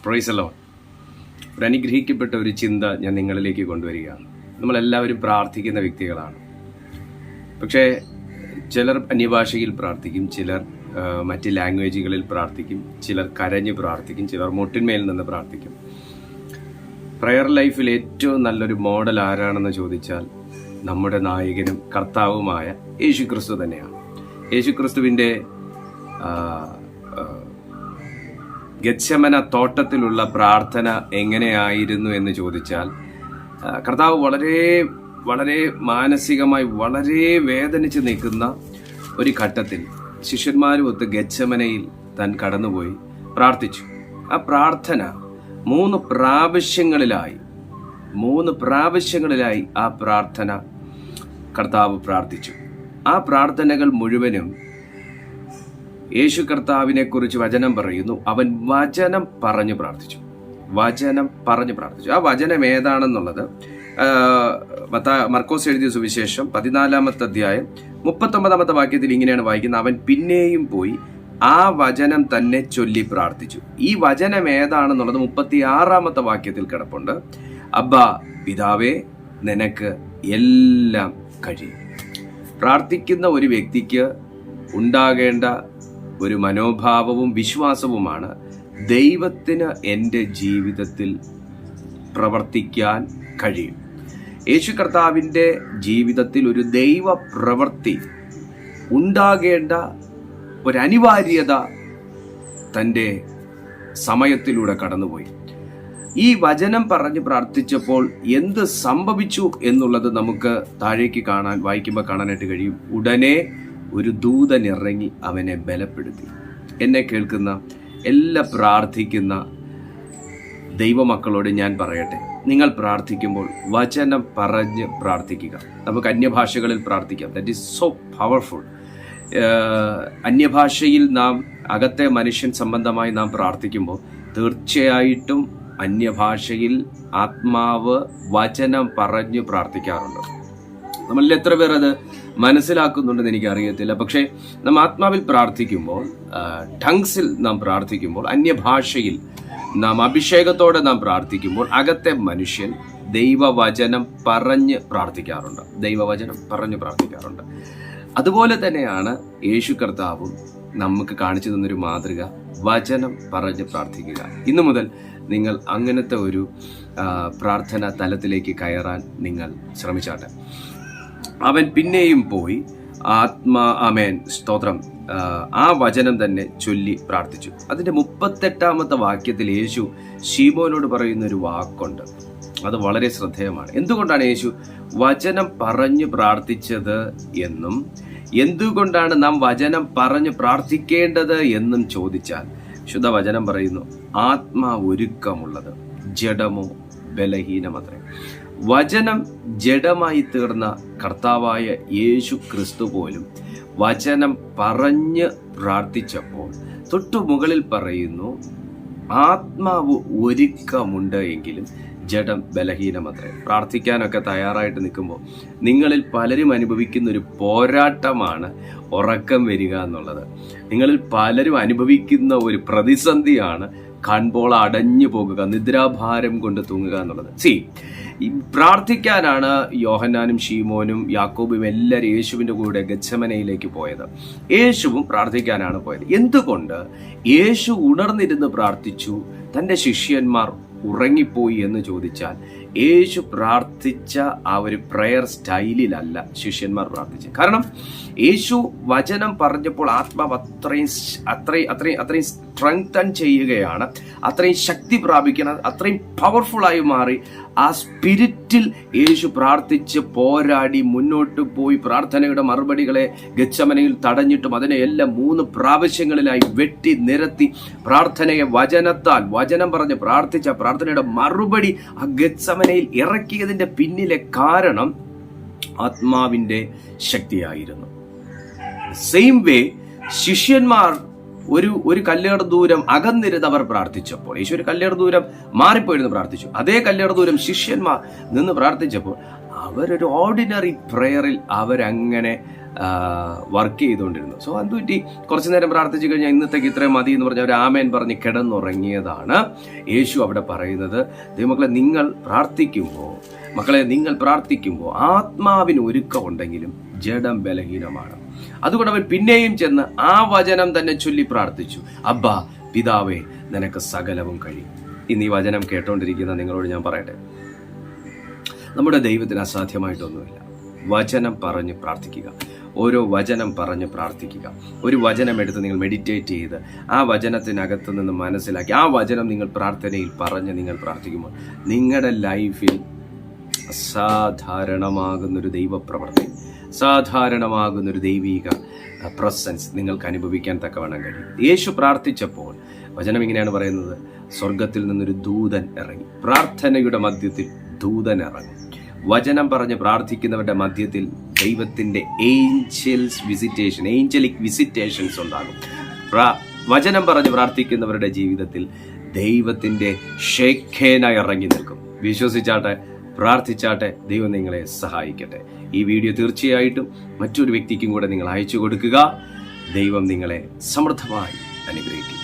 Praise Lord. ഒരു അനുഗ്രഹിക്കപ്പെട്ട ഒരു ചിന്ത ഞാൻ നിങ്ങളിലേക്ക് കൊണ്ടുവരികയാണ്. നമ്മളെല്ലാവരും പ്രാർത്ഥിക്കുന്ന വ്യക്തികളാണ്. പക്ഷേ ചിലർ അന്യഭാഷയിൽ പ്രാർത്ഥിക്കും, ചിലർ മറ്റ് ലാംഗ്വേജുകളിൽ പ്രാർത്ഥിക്കും, ചിലർ കരഞ്ഞ് പ്രാർത്ഥിക്കും, ചിലർ മുട്ടിന്മേൽ നിന്ന് പ്രാർത്ഥിക്കും. പ്രയർ ലൈഫിൽ ഏറ്റവും നല്ലൊരു മോഡൽ ആരാണെന്ന് ചോദിച്ചാൽ നമ്മുടെ നായകനും കർത്താവുമായ യേശുക്രിസ്തു തന്നെയാണ്. യേശുക്രിസ്തുവിൻ്റെ ഗെത്സമന തോട്ടത്തിലുള്ള പ്രാർത്ഥന എങ്ങനെയായിരുന്നു എന്ന് ചോദിച്ചാൽ, കർത്താവ് വളരെ വളരെ മാനസികമായി വളരെ വേദനിച്ച് നിൽക്കുന്ന ഒരു ഘട്ടത്തിൽ ശിഷ്യന്മാരുമൊത്ത് ഗെത്സമനയിൽ താൻ കടന്നുപോയി പ്രാർത്ഥിച്ചു. ആ പ്രാർത്ഥന മൂന്ന് പ്രാവശ്യങ്ങളിലായി ആ പ്രാർത്ഥന കർത്താവ് പ്രാർത്ഥിച്ചു. ആ പ്രാർത്ഥനകൾ മുഴുവനും യേശു കർത്താവിനെ കുറിച്ച് വചനം പറയുന്നു. അവൻ വചനം പറഞ്ഞു പ്രാർത്ഥിച്ചു. ആ വചനം ഏതാണെന്നുള്ളത് മർക്കോസ് എഴുതിയ സുവിശേഷം 14-ാമത്തെ അധ്യായം 39-ാമത്തെ വാക്യത്തിൽ ഇങ്ങനെയാണ് വായിക്കുന്നത്. അവൻ പിന്നെയും പോയി ആ വചനം തന്നെ ചൊല്ലി പ്രാർത്ഥിച്ചു. ഈ വചനം ഏതാണെന്നുള്ളത് 36-ാമത്തെ വാക്യത്തിൽ കിടപ്പുണ്ട്. അബ്ബാ പിതാവേ, നിനക്ക് എല്ലാം കഴിയും. പ്രാർത്ഥിക്കുന്ന ഒരു വ്യക്തിക്ക് ഉണ്ടാകേണ്ട ഒരു മനോഭാവവും വിശ്വാസവുമാണ്, ദൈവത്തിന് എൻ്റെ ജീവിതത്തിൽ പ്രവർത്തിക്കാൻ കഴിയും. യേശു കർത്താവിൻ്റെ ജീവിതത്തിൽ ഒരു ദൈവ പ്രവൃത്തി ഉണ്ടാകേണ്ട ഒരനിവാര്യത തൻ്റെ സമയത്തിലൂടെ കടന്നുപോയി. ഈ വചനം പറഞ്ഞ് പ്രാർത്ഥിച്ചപ്പോൾ എന്ത് സംഭവിച്ചു എന്നുള്ളത് നമുക്ക് താഴേക്ക് വായിക്കുമ്പോൾ കാണാനായിട്ട് കഴിയും. ഉടനെ ഒരു ദൂതൻ ഇറങ്ങി അവനെ ബലപ്പെടുത്തി. എന്നെ കേൾക്കുന്ന എല്ലാ പ്രാർത്ഥിക്കുന്ന ദൈവമക്കളോട് ഞാൻ പറയട്ടെ, നിങ്ങൾ പ്രാർത്ഥിക്കുമ്പോൾ വചനം പറഞ്ഞ് പ്രാർത്ഥിക്കുക. നമുക്ക് അന്യഭാഷകളിൽ പ്രാർത്ഥിക്കാം. That is so powerful. അന്യഭാഷയിൽ നാം അകത്തെ മനുഷ്യൻ സംബന്ധമായി നാം പ്രാർത്ഥിക്കുമ്പോൾ തീർച്ചയായിട്ടും അന്യഭാഷയിൽ ആത്മാവ് വചനം പറഞ്ഞു പ്രാർത്ഥിക്കാറുണ്ട്. നമ്മളിൽ എത്ര പേർ അത് മനസ്സിലാക്കുന്നുണ്ടെന്ന് എനിക്കറിയത്തില്ല. പക്ഷേ നാം ആത്മാവിൽ പ്രാർത്ഥിക്കുമ്പോൾ, ടങ്സിൽ നാം പ്രാർത്ഥിക്കുമ്പോൾ, അന്യഭാഷയിൽ നാം അഭിഷേകത്തോടെ നാം പ്രാർത്ഥിക്കുമ്പോൾ അകത്തെ മനുഷ്യൻ ദൈവവചനം പറഞ്ഞ് പ്രാർത്ഥിക്കാറുണ്ട്. അതുപോലെ തന്നെയാണ് യേശു കർത്താവും നമുക്ക് കാണിച്ചു തന്നൊരു മാതൃക, വചനം പറഞ്ഞ് പ്രാർത്ഥിക്കുക. ഇന്നു മുതൽ നിങ്ങൾ അങ്ങനത്തെ ഒരു പ്രാർത്ഥന തലത്തിലേക്ക് കയറാൻ നിങ്ങൾ ശ്രമിച്ചാട്ടെ. അവൻ പിന്നെയും പോയി ആമേൻ സ്തോത്രം ആ വചനം തന്നെ ചൊല്ലി പ്രാർത്ഥിച്ചു. അതിൻ്റെ 38-ാമത്തെ വാക്യത്തിൽ യേശു ശീമോനോട് പറയുന്ന ഒരു വാക്കുണ്ട്. അത് വളരെ ശ്രദ്ധേയമാണ്. എന്തുകൊണ്ടാണ് യേശു വചനം പറഞ്ഞു പ്രാർത്ഥിച്ചത് എന്നും എന്തുകൊണ്ടാണ് നാം വചനം പറഞ്ഞു പ്രാർത്ഥിക്കേണ്ടത് എന്നും ചോദിച്ചാൽ, ശുദ്ധവചനം പറയുന്നു, ആത്മാ ഒരുക്കമുള്ളത് ജഡമോ ബലഹീനമത്രേ. വചനം ജഡമായി തീർന്ന കർത്താവായ യേശു ക്രിസ്തു പോലും വചനം പറഞ്ഞ് പ്രാർത്ഥിച്ചപ്പോൾ തൊട്ടു മുകളിൽ പറയുന്നു, ആത്മാവ് ഒരുക്കമുണ്ട് എങ്കിലും ജഡം ബലഹീനമത്രേ. പ്രാർത്ഥിക്കാനൊക്കെ തയ്യാറായിട്ട് നിൽക്കുമ്പോൾ നിങ്ങളിൽ പലരും അനുഭവിക്കുന്ന ഒരു പോരാട്ടമാണ് ഉറക്കം വരിക എന്നുള്ളത്. നിങ്ങളിൽ പലരും അനുഭവിക്കുന്ന ഒരു പ്രതിസന്ധിയാണ് കൺപോള അടഞ്ഞു പോകുക, നിദ്രാഭാരം കൊണ്ട് തൂങ്ങുക എന്നുള്ളത്. പ്രാർത്ഥിക്കാനാണ് യോഹന്നാനും ശീമോനും യാക്കോബും എല്ലാവരും യേശുവിൻ്റെ കൂടെ ഗെത്സമനയിലേക്ക് പോയത്. യേശുവും പ്രാർത്ഥിക്കാനാണ് പോയത്. എന്തുകൊണ്ട്? യേശു ഉണർന്നിരുന്ന് പ്രാർത്ഥിച്ചു, തൻ്റെ ശിഷ്യന്മാർ ഉറങ്ങിപ്പോയി എന്ന് ചോദിച്ചാൽ, യേശു പ്രാർത്ഥിച്ച ആ ഒരു പ്രയർ സ്റ്റൈലിലല്ല ശിഷ്യന്മാർ പ്രാർത്ഥിച്ചത്. കാരണം യേശു വചനം പറഞ്ഞപ്പോൾ ആത്മാവ് അത്രയും സ്ട്രെങ്തൻ ചെയ്യുകയാണ്, അത്രയും ശക്തി പ്രാപിക്കണം, അത്രയും പവർഫുള്ളായി മാറി. ആ സ്പിരിറ്റിൽ യേശു പ്രാർത്ഥിച്ച് പോരാടി മുന്നോട്ട് പോയി പ്രാർത്ഥനയുടെ മറുപടികളെ ഗെത്സമനയിൽ തടഞ്ഞിട്ടും അതിനെ എല്ലാം 3 പ്രാവശ്യങ്ങളിലായി വെട്ടി നിരത്തി പ്രാർത്ഥനയെ വചനം പറഞ്ഞ് പ്രാർത്ഥിച്ച പ്രാർത്ഥനയുടെ മറുപടി ആ ഗെത്സമനയിൽ ഇറക്കിയതിന്റെ പിന്നിലെ കാരണം ആത്മാവിന്റെ ശക്തിയായിരുന്നു. സെയിം വേ ശിഷ്യന്മാർ ഒരു കല്ലേറ് ദൂരം അകന്നിരുന്ന് അവർ പ്രാർത്ഥിച്ചപ്പോൾ, യേശു ഒരു കല്ലേറ് ദൂരം മാറിപ്പോയിരുന്നു പ്രാർത്ഥിച്ചു. അതേ കല്ലേറ് ദൂരം ശിഷ്യന്മാർ നിന്ന് പ്രാർത്ഥിച്ചപ്പോൾ അവരൊരു ഓർഡിനറി പ്രയറിൽ അവരങ്ങനെ വർക്ക് ചെയ്തുകൊണ്ടിരുന്നു. സോ എന്തുപറ്റി, കുറച്ചു നേരം പ്രാർത്ഥിച്ചു കഴിഞ്ഞാൽ ഇന്നത്തേക്ക് ഇത്രയും മതി എന്ന് പറഞ്ഞ ഒരു ആമേൻ പറഞ്ഞ് കിടന്നുറങ്ങിയതാണ്. യേശു അവിടെ പറയുന്നത്, ദൈവമക്കളെ നിങ്ങൾ പ്രാർത്ഥിക്കുമ്പോൾ ആത്മാവിന് ഒരുക്കമുണ്ടെങ്കിലും ജഡം ബലഹീനമാണ്. അതുകൊണ്ട് അവൻ പിന്നെയും ചെന്ന് ആ വചനം തന്നെ ചൊല്ലി പ്രാർത്ഥിച്ചു, അബ്ബാ പിതാവേ നിനക്ക് സകലവും കഴിയും. ഇന്ന് ഈ വചനം കേട്ടോണ്ടിരിക്കുന്ന നിങ്ങളോട് ഞാൻ പറയട്ടെ, നമ്മുടെ ദൈവത്തിന് അസാധ്യമായിട്ടൊന്നുമില്ല. വചനം പറഞ്ഞ് പ്രാർത്ഥിക്കുക. ഓരോ വചനം പറഞ്ഞ് പ്രാർത്ഥിക്കുക. ഒരു വചനം എടുത്ത് നിങ്ങൾ മെഡിറ്റേറ്റ് ചെയ്ത് ആ വചനത്തിനകത്ത് നിന്ന് മനസ്സിലാക്കി ആ വചനം നിങ്ങൾ പ്രാർത്ഥനയിൽ പറഞ്ഞ് നിങ്ങൾ പ്രാർത്ഥിക്കുമ്പോൾ നിങ്ങളുടെ ലൈഫിൽ അസാധാരണമാകുന്നൊരു ദൈവപ്രവൃത്തി, സാധാരണമാകുന്നൊരു ദൈവിക പ്രസൻസ് നിങ്ങൾക്ക് അനുഭവിക്കാൻ തക്കവണ്ണം കഴിയും. യേശു പ്രാർത്ഥിച്ചപ്പോൾ വചനം ഇങ്ങനെയാണ് പറയുന്നത്, സ്വർഗത്തിൽ നിന്നൊരു ദൂതൻ ഇറങ്ങി. പ്രാർത്ഥനയുടെ മധ്യത്തിൽ ദൂതൻ ഇറങ്ങും. വചനം പറഞ്ഞ് പ്രാർത്ഥിക്കുന്നവരുടെ മധ്യത്തിൽ ദൈവത്തിന്റെ ഏഞ്ചലിക് വിസിറ്റേഷൻസ് ഉണ്ടാകും. വചനം പറഞ്ഞ് പ്രാർത്ഥിക്കുന്നവരുടെ ജീവിതത്തിൽ ദൈവത്തിന്റെ ഷെഖേന ഇറങ്ങി നിൽക്കും. വിശ്വസിച്ചാട്ടെ, പ്രാർത്ഥിച്ചാട്ടെ. ദൈവം നിങ്ങളെ സഹായിക്കട്ടെ. ഈ വീഡിയോ തീർച്ചയായിട്ടും മറ്റൊരു വ്യക്തിക്കും കൂടെ നിങ്ങൾ അയച്ചു കൊടുക്കുക. ദൈവം നിങ്ങളെ സമൃദ്ധമായി അനുഗ്രഹിക്കും.